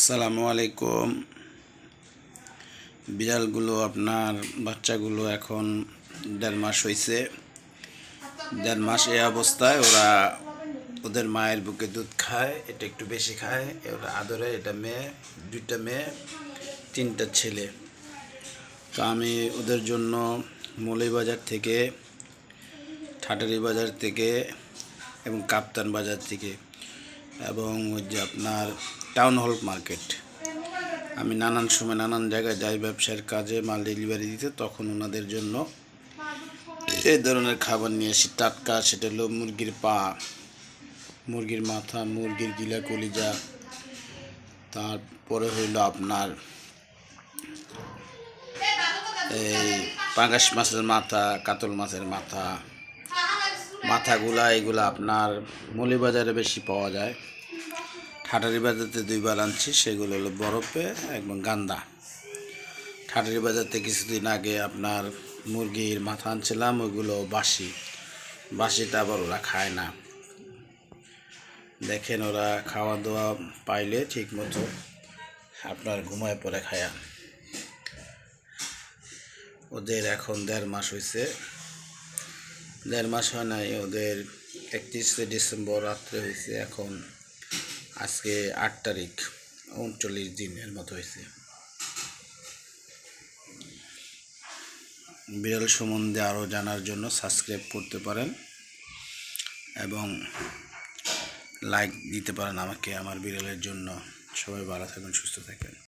আসসালামু আলাইকুম। বিড়ালগুলো আপনার বাচ্চাগুলো এখন 1.5 মাস হয়েছে। 1.5 মাস এই অবস্থায় ওরা ওদের মায়ের বুকে দুধ খায়, এটা একটু বেশি খায়। ওরা আদরে, এটা মেয়ে, 2টা মেয়ে 3টা ছেলে। তো আমি ওদের জন্য মৌলভীবাজার থেকে, ঠাটারি বাজার থেকে এবং কাপ্তান বাজার থেকে এবং ওই যে আপনার টাউন হল মার্কেট, আমি নানান সময় নানান জায়গায় যাই ব্যবসার কাজে, মাল ডেলিভারি দিতে, তখন ওনাদের জন্য এই ধরনের খাবার নিয়ে আসি। টাটকা, সেটা হলো মুরগির পা, মুরগির মাথা, মুরগির গিলা কলিজা, তারপরে হইল আপনার এই পাঙ্গাস মাছের মাথা, কাতল মাছের মাথা, মাথাগুলা এগুলা আপনার মৌলভীবাজারে বেশি পাওয়া যায়। ঠাটারি বাজারতে 2বার আনছি, সেগুলো হলো বরফে এবং গান্দা। ঠাটারি বাজারতে কিছুদিন আগে আপনার মুরগির মাথা আনছিলাম, ওইগুলো বাসিটা আবার ওরা খায় না। দেখেন, ওরা খাওয়া দাওয়া পাইলে ঠিক মতো আপনার ঘুমায় পড়ে খায়া। ওদের এখন 1.5 মাস হয়েছে। 1.5 মাস হয় নাই, ওদের 31শে ডিসেম্বর রাত্রে হয়েছে। এখন আজকে 8 তারিখ, 39 দিনের মতো হয়েছে। বিড়াল সম্বন্ধে আরও জানার জন্য সাবস্ক্রাইব করতে পারেন এবং লাইক দিতে পারেন আমাকে, আমার বিড়ালের জন্য। সবাই ভালো থাকবেন, সুস্থ থাকবেন।